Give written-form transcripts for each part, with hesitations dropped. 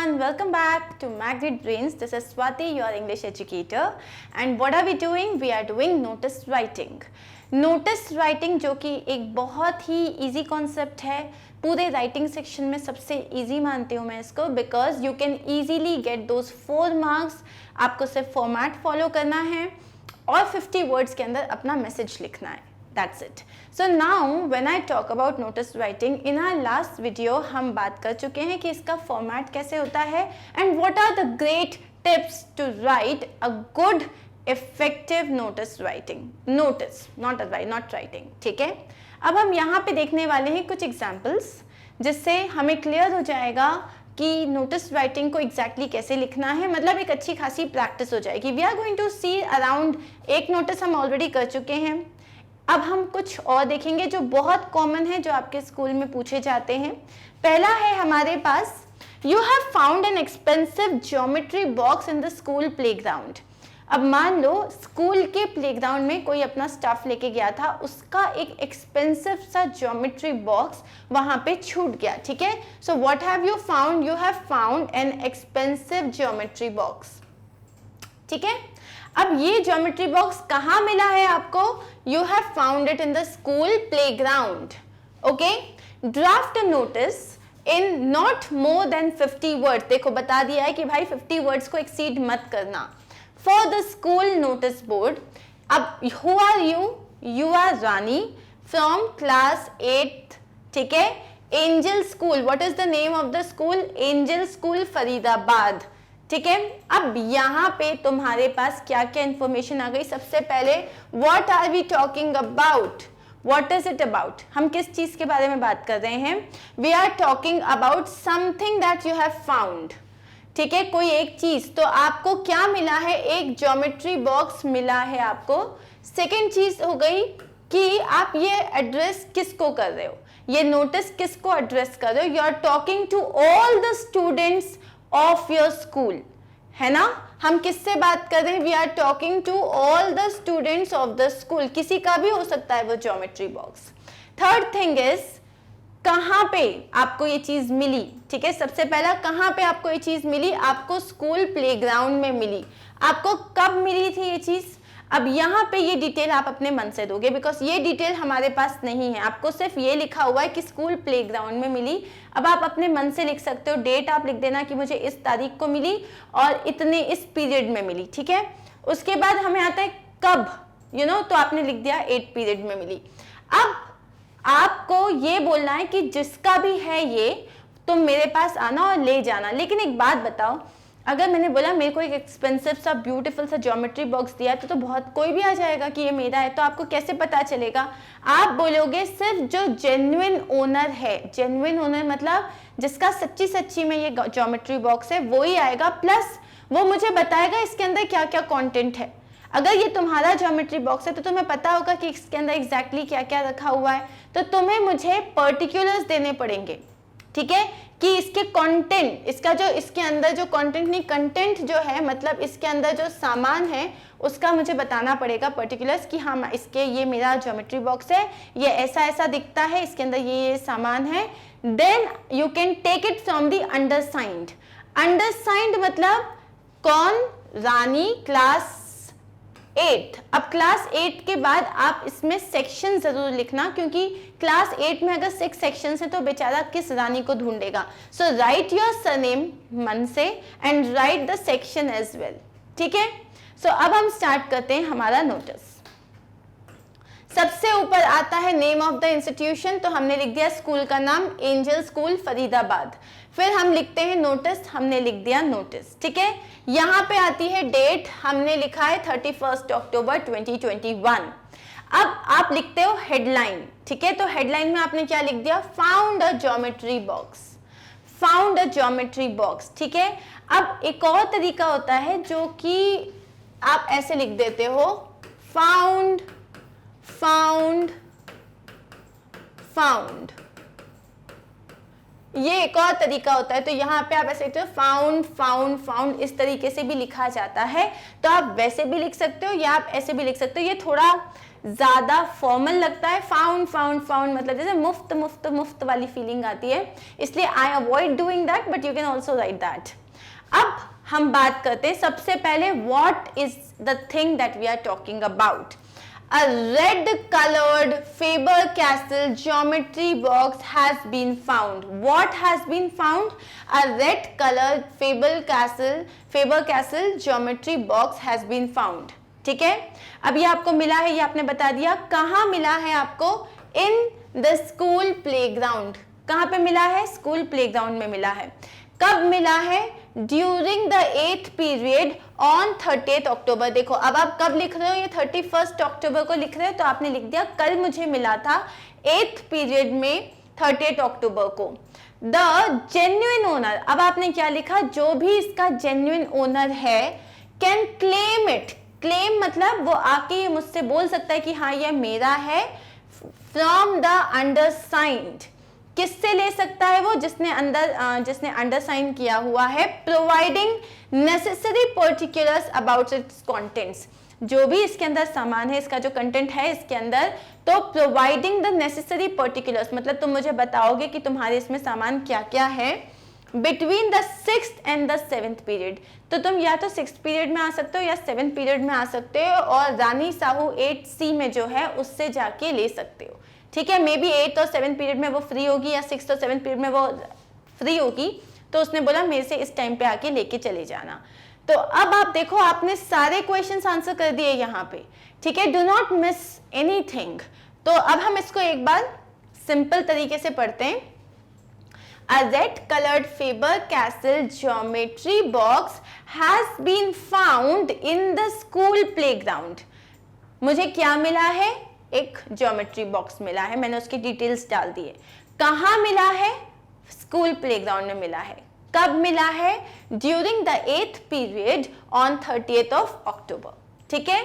everyone, welcome back to Magnet Brains. This is Swati, your English educator. And what are we doing? We are doing notice writing. Notice writing जो कि एक बहुत ही easy concept है, पूरे writing section में सबसे easy मानती हूँ मैं इसको, because you can easily get those 4 marks. आपको सिर्फ format follow करना है और 50 words के अंदर अपना message लिखना है. That's it. So now when I talk about notice writing, in our last video हम बात कर चुके हैं कि इसका format कैसे होता है and what are the great tips to write a good effective notice writing. Notice, not writing. ठीक है? अब हम यहाँ पे देखने वाले हैं कुछ examples जिससे हमें clear हो जाएगा कि नोटिस राइटिंग को एग्जैक्टली कैसे लिखना है, मतलब एक अच्छी खासी प्रैक्टिस हो जाएगी. We are going to see around एक नोटिस हम ऑलरेडी कर चुके हैं. अब हम कुछ और देखेंगे जो बहुत कॉमन है, जो आपके स्कूल में पूछे जाते हैं. पहला है हमारे पास, you have found an expensive geometry box in the school playground. अब मान लो स्कूल के प्लेग्राउंड में कोई अपना स्टफ लेके गया था, उसका एक एक्सपेंसिव सा ज्योमेट्री बॉक्स वहां पे छूट गया. ठीक है, so what have you found? You have found an expensive geometry box. ठीक है, अब ये ज्योमेट्री बॉक्स कहाँ मिला है आपको? You have found it in the school playground. Okay, draft a notice in not more than 50 words. देखो बता दिया है कि भाई 50 वर्ड्स को एक्सीड मत करना. For the school notice board. अब who are you? You are Rani from class 8th. ठीक है, Angel School. What is the name of the school? Angel School Faridabad. ठीक है, अब यहाँ पे तुम्हारे पास क्या क्या इंफॉर्मेशन आ गई. सबसे पहले what are we talking about? What is it about? हम किस चीज के बारे में बात कर रहे हैं? We are talking about something that you have found. ठीक है, कोई एक चीज. तो आपको क्या मिला है? एक ज्योमेट्री बॉक्स मिला है आपको. सेकेंड चीज हो गई कि आप ये एड्रेस किसको कर रहे हो, ये नोटिस किसको एड्रेस कर रहे हो. You are talking to all the students of your school. है ना, हम किससे बात कर रहे हैं? We are talking to all the students of the school. किसी का भी हो सकता है वो geometry box. Third thing is, कहाँ पे आपको ये चीज मिली. ठीक है, सबसे पहला कहाँ पे आपको ये चीज मिली? आपको स्कूल प्लेग्राउंड में मिली. आपको कब मिली थी ये चीज? अब यहाँ पे ये डिटेल आप अपने मन से दोगे, बिकॉज ये डिटेल हमारे पास नहीं है. आपको सिर्फ ये लिखा हुआ है कि स्कूल प्लेग्राउंड में मिली. अब आप अपने मन से लिख सकते हो. डेट आप लिख देना कि मुझे इस तारीख को मिली और इतने इस पीरियड में मिली. ठीक है, उसके बाद हमें आता है कब, तो आपने लिख दिया 8 पीरियड में मिली. अब आपको ये बोलना है कि जिसका भी है ये, तुम मेरे पास आना और ले जाना. लेकिन एक बात बताओ, अगर मैंने बोला मेरे को एक एक्सपेंसिव सा ब्यूटीफुल सा ज्योमेट्री बॉक्स दिया तो बहुत कोई भी आ जाएगा कि ये मेरा है, तो आपको कैसे पता चलेगा? आप बोलोगे सिर्फ जो जेन्युइन ओनर है. जेन्युइन ओनर मतलब जिसका सच्ची सच्ची में ये ज्योमेट्री बॉक्स है, वो ही आएगा. प्लस वो मुझे बताएगा इसके अंदर क्या क्या कॉन्टेंट है. अगर ये तुम्हारा ज्योमेट्री बॉक्स है तो तुम्हें पता होगा कि इसके अंदर एग्जैक्टली क्या क्या रखा हुआ है. तो तुम्हें मुझे पर्टिकुलर्स देने पड़ेंगे. ठीक है, कि इसके कंटेंट, इसका जो इसके अंदर जो कंटेंट नहीं, कंटेंट जो है मतलब इसके अंदर जो सामान है उसका मुझे बताना पड़ेगा पर्टिकुलर्स कि हाँ इसके ये मेरा ज्योमेट्री बॉक्स है, ये ऐसा ऐसा दिखता है, इसके अंदर ये सामान है. Then you can take it from the undersigned. Undersigned मतलब कौन? रानी, क्लास 8. अब क्लास 8 के बाद आप इसमें सेक्शन जरूर लिखना, क्योंकि क्लास 8 में अगर 6 सेक्शंस हैं तो बेचारा किस रानी को ढूंढेगा. सो राइट योर सरनेम मन से and write the section as well. ठीक है, सो अब हम स्टार्ट करते हैं हमारा नोटिस. सबसे ऊपर आता है नेम ऑफ द इंस्टीट्यूशन. तो हमने लिख दिया स्कूल का नाम एंजल स्कूल फरीदाबाद. फिर हम लिखते हैं नोटिस, हमने लिख दिया नोटिस. ठीक है, यहाँ पे आती है डेट, हमने लिखा है 31 अक्टूबर 2021. अब आप लिखते हो हेडलाइन. ठीक है, तो हेडलाइन में आपने क्या लिख दिया? Found a geometry box. Found a geometry box. ठीक है, अब एक और तरीका होता है जो कि आप ऐसे लिख देते हो, फाउंड फाउंड फाउंड. ये एक और तरीका होता है. तो यहाँ पे आप ऐसे लिखते हो फाउंड फाउंड फाउंड. इस तरीके से भी लिखा जाता है. तो आप वैसे भी लिख सकते हो या आप ऐसे भी लिख सकते हो. ये थोड़ा ज्यादा फॉर्मल लगता है, फाउंड फाउंड फाउंड मतलब जैसे मुफ्त मुफ्त मुफ्त वाली फीलिंग आती है, इसलिए I avoid doing that, but you can also write that. अब हम बात करते हैं सबसे पहले what is the thing that we are talking about. A red colored Faber-Castell geometry box has been found. What has been found? A red colored Faber-Castell geometry box has been found. ठीक है, अब ये आपको मिला है, ये आपने बता दिया। कहाँ मिला है आपको? In the school playground. कहाँ पे मिला है? स्कूल प्लेग्राउंड में मिला है। कब मिला है? During the 8th period on 30th अक्टूबर। देखो अब आप कब लिख रहे हो, ये 31st अक्टूबर को लिख रहे हो, तो आपने लिख दिया कल मुझे मिला था 8th पीरियड में 30th अक्टूबर को। द जेन्युइन ओनर, अब आपने क्या लिखा? जो भी इसका जेन्युइन ओनर है कैन क्लेम इट। क्लेम मतलब वो आके ये मुझसे बोल सकता है कि हाँ ये मेरा है, फ्रॉम द अंडरसाइंड। किससे ले सकता है वो? जिसने अंडरसाइन किया हुआ है। Providing necessary particulars about it's contents, जो भी इसके अंदर सामान है, इसका जो कंटेंट है इसके अंदर, तो प्रोवाइडिंग द नेसेसरी पर्टिकुलर्स मतलब तुम मुझे बताओगे कि तुम्हारे इसमें सामान क्या क्या है। Between the 6th and the 7th period, तो तुम या तो 6th पीरियड में आ सकते हो या 7th पीरियड में आ सकते हो, और रानी साहू 8C में जो है उससे जाके ले सकते हो। ठीक है, मे बी 8th और 7th पीरियड में वो फ्री होगी या 6th और 7th पीरियड में वो फ्री होगी, तो उसने बोला मेरे से इस टाइम पे आके लेके चले जाना। तो अब आप देखो आपने सारे क्वेश्चंस आंसर कर दिए यहाँ पे। ठीक है, डू नॉट मिस एनीथिंग। तो अब हम इसको एक बार सिंपल तरीके से पढ़ते हैं। A red colored Faber-Castell geometry box has been found in the school playground. मुझे क्या मिला है? एक ज्योमेट्री बॉक्स मिला है, मैंने उसकी डिटेल्स डाल दी है। कहाँ मिला है? स्कूल प्लेग्राउंड में मिला है। कब मिला है? During the 8th period on 30th of October. ठीक है,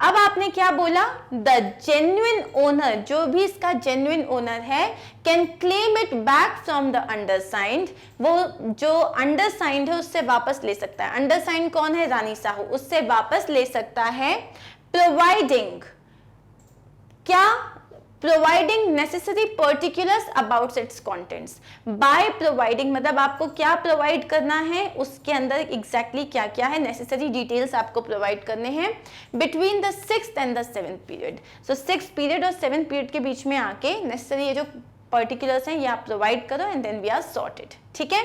अब आपने क्या बोला? द जेन्युइन ओनर, जो भी इसका जेन्युइन ओनर है, can claim it back from the undersigned. वो जो अंडरसाइंड है उससे वापस ले सकता है। अंडरसाइंड कौन है? रानी साहू, उससे वापस ले सकता है। प्रोवाइडिंग क्या? Providing necessary particulars about it's contents. By providing मतलब आपको क्या प्रोवाइड करना है, उसके अंदर एग्जैक्टली क्या क्या है, नेसेसरी डिटेल्स आपको प्रोवाइड करने हैं। Between the 6th and the 7th period, so 6th period और 7th पीरियड के बीच में आके नेसेसरी ये जो पर्टिकुलर्स हैं ये आप प्रोवाइड करो, and then we are sorted. ठीक है,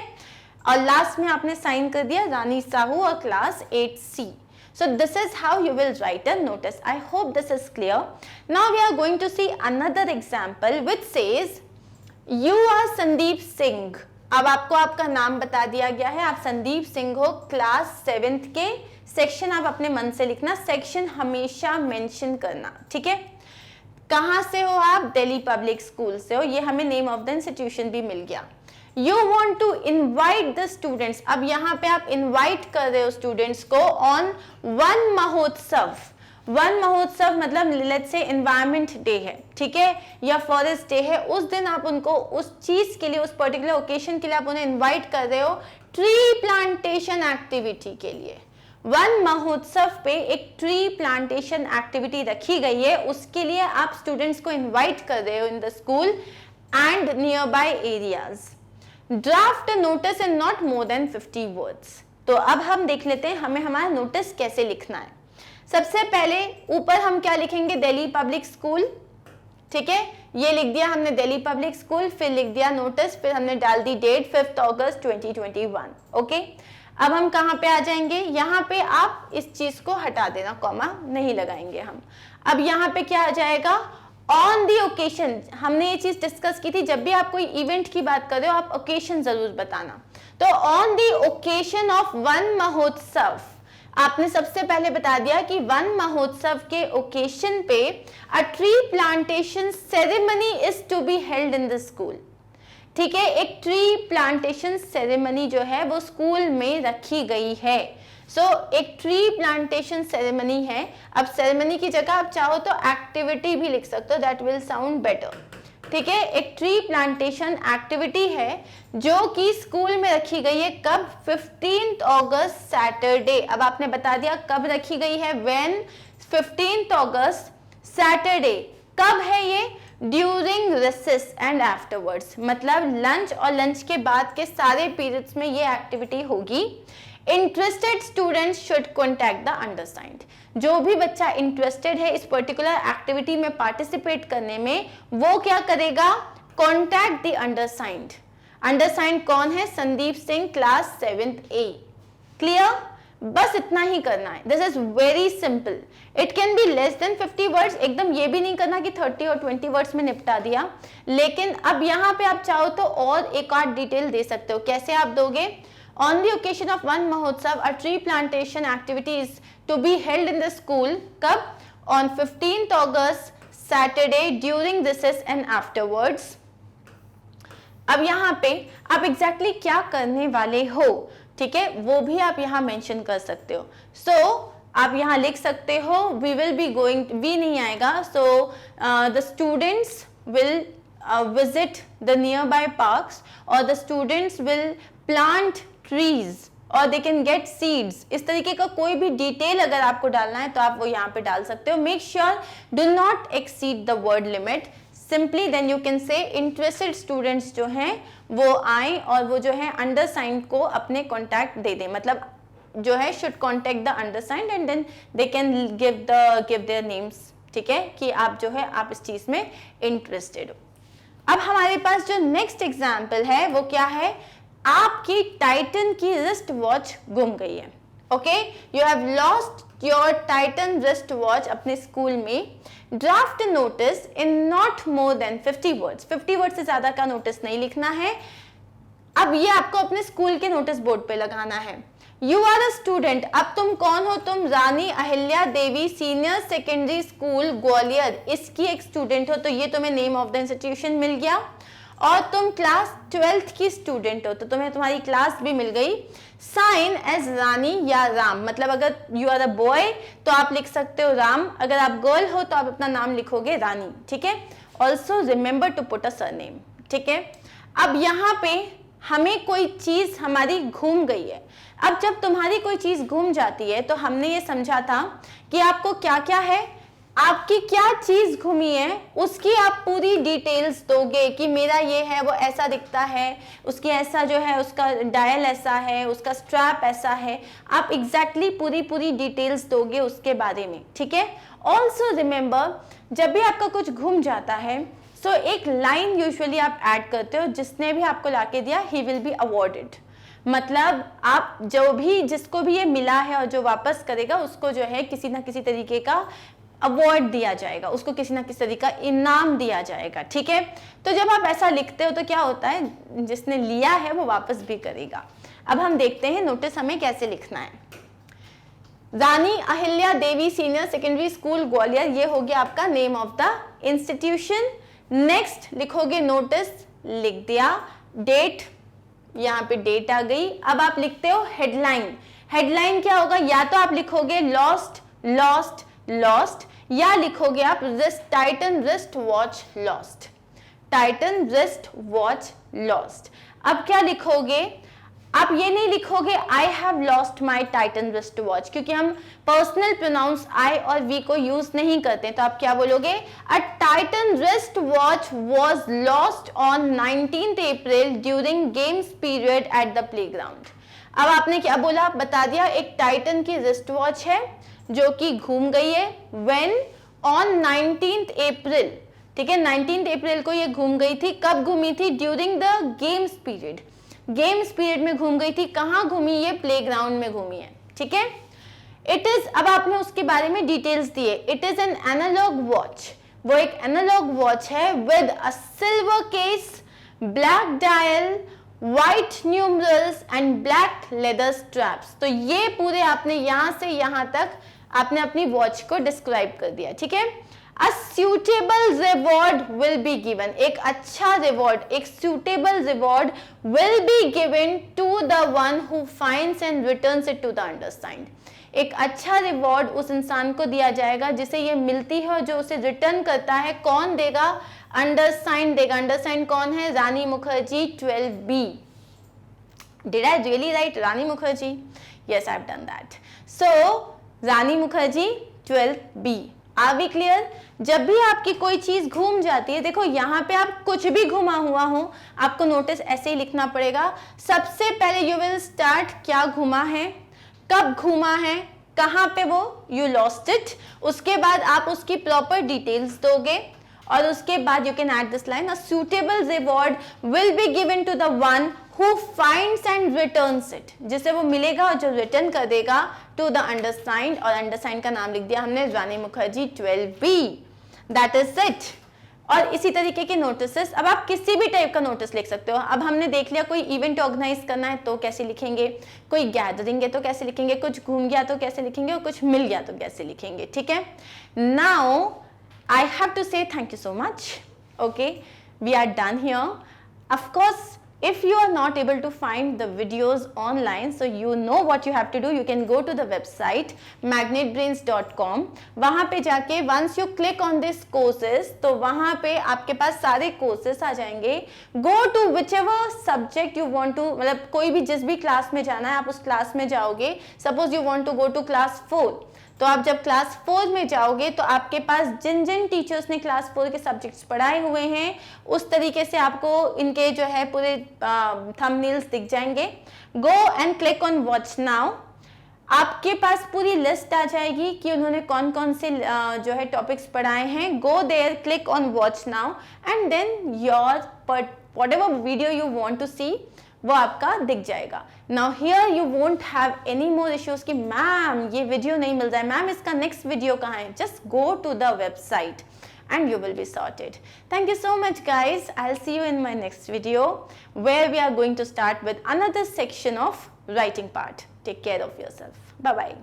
और लास्ट में आपने साइन कर दिया रानी साहू और class 8C. So this is how you will write a notice. I hope this is clear. Now we are going to see another example which says you are Sandeep Singh. अब आपको आपका नाम बता दिया गया है, आप संदीप सिंह हो, क्लास 7th के। सेक्शन आप अपने मन से लिखना, सेक्शन हमेशा मेंशन करना। ठीक है, कहाँ से हो आप? दिल्ली पब्लिक स्कूल से हो। ये हमें नेम ऑफ द इंस्टीट्यूशन भी मिल गया। You want to invite the students. अब यहाँ पे आप invite कर रहे हो स्टूडेंट्स को on वन महोत्सव। वन महोत्सव मतलब let's say environment day है, ठीक है, या फॉरेस्ट डे है। उस दिन आप उनको उस चीज के लिए, उस पर्टिकुलर ओकेशन के लिए आप उन्हें इन्वाइट कर रहे हो ट्री प्लांटेशन एक्टिविटी के लिए। वन महोत्सव पे एक ट्री प्लांटेशन एक्टिविटी रखी गई है, उसके लिए आप स्टूडेंट्स को इन्वाइट कर रहे हो इन the school and near by areas. Draft notice in not more than 50 words. तो अब हम देख लेते हैं हमें हमारा नोटिस कैसे लिखना है। सबसे पहले ऊपर हम क्या लिखेंगे? Delhi public school. ठीक है, ये लिख दिया हमने दिल्ली पब्लिक स्कूल, फिर लिख दिया नोटिस, फिर हमने डाल दी डेट 5 अगस्त 2021। ओके, अब हम कहाँ पे आ जाएंगे? यहाँ पे आप इस चीज को हटा देना, कॉमा नहीं लगाएंगे हम। अब यहाँ पे क्या आ जाएगा? On the occasion. हमने ये चीज डिस्कस की थी, जब भी आप कोई इवेंट की बात कर रहे हो आप ओकेशन जरूर बताना। तो on the occasion of Van महोत्सव, आपने सबसे पहले बता दिया कि वन महोत्सव के ओकेशन पे a tree plantation ceremony is to be held in the school. ठीक है, एक ट्री प्लांटेशन सेरेमनी जो है वो स्कूल में रखी गई है। सो एक ट्री प्लांटेशन सेरेमनी है। अब सेरेमनी की जगह आप चाहो तो एक्टिविटी भी लिख सकते हो, दैट विल साउंड बेटर। ठीक है, एक ट्री प्लांटेशन एक्टिविटी है जो कि स्कूल में रखी गई है। कब? 15 अगस्त सैटरडे। अब आपने बता दिया कब रखी गई है, व्हेन 15 अगस्त सैटरडे कब है ये? ड्यूरिंग रिसेस एंड आफ्टरवर्ड्स, मतलब लंच और लंच के बाद के सारे पीरियड्स में ये एक्टिविटी होगी। Interested students should contact the undersigned, जो भी बच्चा इंटरेस्टेड है इस पर्टिकुलर एक्टिविटी में पार्टिसिपेट करने में, वो क्या करेगा? Contact the undersigned. अंडरसाइंड कौन है? Sandeep Singh, class 7th A। Clear? बस इतना ही करना है। This is very simple. It can be less than 50 words, एकदम ये भी नहीं करना कि 30 और 20 वर्ड्स में निपटा दिया। लेकिन अब यहाँ पे आप चाहो तो और एक आध डिटेल दे सकते हो। कैसे आप दोगे? On the occasion of Van Mahotsav a tree plantation activity is to be held in the school. कब? On 15th August, Saturday, during recess and afterwards. अब यहाँ पे आप एग्जैक्टली क्या करने वाले हो, ठीक है, वो भी आप यहाँ मेंशन कर सकते हो। सो आप यहाँ लिख सकते हो we will be going, we नहीं आएगा, so the students will visit the nearby parks और the students will plant trees और दे कैन गेट सीड्स। इस तरीके का कोई भी डिटेल अगर आपको डालना है तो आप वो यहाँ पे डाल सकते हो। Make sure do not exceed the word limit. Simply then you can say interested students जो हैं वो आए और वो जो है अंडरसाइंड को अपने कॉन्टैक्ट दे दें, मतलब जो है should contact the undersigned and then they can give their names, ठीक है, कि आप जो है आप इस चीज में इंटरेस्टेड हो। अब हमारे पास जो नेक्स्ट एग्जाम्पल है वो क्या है? आपकी टाइटन की रिस्ट वॉच गुम गई है। Okay, you have lost your Titan wrist watch अपने स्कूल में। Draft notice in not more than 50 words. 50 word से ज्यादा का नोटिस नहीं लिखना है। अब ये आपको अपने स्कूल के नोटिस बोर्ड पे लगाना है। यू आर अ स्टूडेंट, अब तुम कौन हो? तुम रानी अहिल्या देवी सीनियर सेकेंडरी स्कूल ग्वालियर इसकी एक स्टूडेंट हो, तो ये तुम्हें नेम ऑफ द इंस्टीट्यूशन मिल गया। और तुम क्लास 12th की स्टूडेंट हो तो तुम्हें तुम्हारी क्लास भी मिल गई। साइन एज रानी या राम, मतलब अगर यू आर अ बॉय तो आप लिख सकते हो राम, अगर आप गर्ल हो तो आप अपना नाम लिखोगे रानी, ठीक है। Also remember to put a surname, ठीक है। अब यहाँ पे हमें कोई चीज हमारी घूम गई है। अब जब तुम्हारी कोई चीज घूम जाती है तो हमने ये समझा था कि आपको क्या क्या है, आपकी क्या चीज घूमी है उसकी आप पूरी डिटेल्स दोगे कि मेरा ये है, वो ऐसा दिखता है, उसकी ऐसा जो है, उसका डायल ऐसा है, उसका स्ट्रैप ऐसा है, आप एग्जैक्टली पूरी डिटेल्स दोगे उसके बारे में, ठीक है। ऑल्सो रिमेंबर, जब भी आपका कुछ घूम जाता है सो एक लाइन यूजुअली आप ऐड करते हो, जिसने भी आपको लाके दिया ही विल बी अवॉर्डेड, मतलब आप जो भी जिसको भी ये मिला है और जो वापस करेगा उसको जो है किसी ना किसी तरीके का अवार्ड दिया जाएगा, उसको किसी ना किसी तरीके का इनाम दिया जाएगा, ठीक है। तो जब आप ऐसा लिखते हो तो क्या होता है, जिसने लिया है वो वापस भी करेगा। अब हम देखते हैं नोटिस हमें कैसे लिखना है। रानी अहिल्या देवी सीनियर सेकेंडरी स्कूल ग्वालियर, ये हो गया आपका name of the institution. Next लिखोगे नोटिस, लिख दिया, डेट, यहाँ पे डेट आ गई। अब आप लिखते हो हेडलाइन। हेडलाइन क्या होगा, या तो आप लिखोगे लॉस्ट लॉस्ट लॉस्ट, या लिखोगे आप Titan wrist watch lost, Titan wrist watch lost. अब क्या लिखोगे, आप ये नहीं लिखोगे I have lost my Titan wrist watch, क्योंकि हम पर्सनल प्रोनाउंस आई और वी को यूज नहीं करते, तो आप क्या बोलोगे, a Titan wrist watch was lost on 19th April during games period at the playground. अब आपने क्या बोला, बता दिया एक टाइटन की रिस्ट वॉच है जो कि घूम गई है, व्हेन ऑन 19th April, ठीक है, 19th April को ये घूम गई थी। कब घूमी थी, during the games period, games period में घूम गई थी। कहाँ घूमी, ये प्लेग्राउंड में घूमी है, ठीक है। इट इज, अब आपने उसके बारे में डिटेल्स दिए, it is an analog watch, वो एक एनालॉग वॉच है with a silver case, black dial, white numerals and black leather straps. तो ये पूरे आपने यहां से यहां तक आपने अपनी वॉच को डिस्क्राइब कर दिया, ठीक है। A suitable reward will be given, एक अच्छा रिवॉर्ड, एक suitable reward will be given to the one who finds and returns it to the undersigned. एक अच्छा रिवॉर्ड उस इंसान को दिया जाएगा जिसे ये मिलती है और जो उसे रिटर्न करता है। कौन देगा, अंडरसाइंड देगा। अंडरसाइंड कौन है, रानी Mukherjee 12B। Did I really write Rani Mukherjee? Yes, I've done that. So Rani Mukherjee 12B. Are we clear? जब भी आपकी कोई चीज घूम जाती है, देखो यहाँ पे आप कुछ भी घुमा हुआ हो, आपको नोटिस ऐसे ही लिखना पड़ेगा। सबसे पहले यू विल स्टार्ट क्या घुमा है, कब घुमा है, कहाँ पे वो यू लॉस्ट इट, उसके बाद आप उसकी प्रॉपर डिटेल्स दोगे और उसके बाद you can add this line, a suitable reward will be given to the one who finds and returns it, जिसे वो मिलेगा और जो रिटर्न कर देगा टू द अंडरसाइंड, और अंडरसाइंड का नाम लिख दिया हमने Rani Mukherjee 12B, that is it. और इसी तरीके के नोटिसेस, अब आप किसी भी टाइप का नोटिस लिख सकते हो। अब हमने देख लिया कोई इवेंट ऑर्गेनाइज करना है तो कैसे लिखेंगे, कोई गैदरिंग है तो कैसे लिखेंगे, कुछ घूम गया तो कैसे लिखेंगे और कुछ मिल गया तो कैसे लिखेंगे, ठीक है। Now I have to say thank you so much, okay, we are done here. Of course if you are not able to find the videos online, so you know what you have to do, you can go to the website magnetbrains.com। वहां पे जाके once you click on this courses, तो वहां पे आपके पास सारे courses आ जाएंगे। go to whichever subject you want to, मतलब कोई भी जिस भी क्लास में जाना है आप उस क्लास में जाओगे। Suppose you want to go to class 4, तो आप जब क्लास 4 में जाओगे तो आपके पास जिन जिन टीचर्स ने क्लास 4 के सब्जेक्ट्स पढ़ाए हुए हैं उस तरीके से आपको इनके जो है पूरे थंबनेल्स दिख जाएंगे। Go and click on watch now, आपके पास पूरी लिस्ट आ जाएगी कि उन्होंने कौन कौन से जो है टॉपिक्स पढ़ाए हैं। Go there, click on watch now and then your whatever video you want to see वो आपका दिख जाएगा। Now here you won't have any more issues कि मैम ये वीडियो नहीं मिल रहा है, मैम इसका नेक्स्ट वीडियो कहाँ है। Just go to the website and you will be sorted. Thank you so much guys. I'll see you in my next video where we are going to start with another section of writing part. Take care of yourself. Bye bye.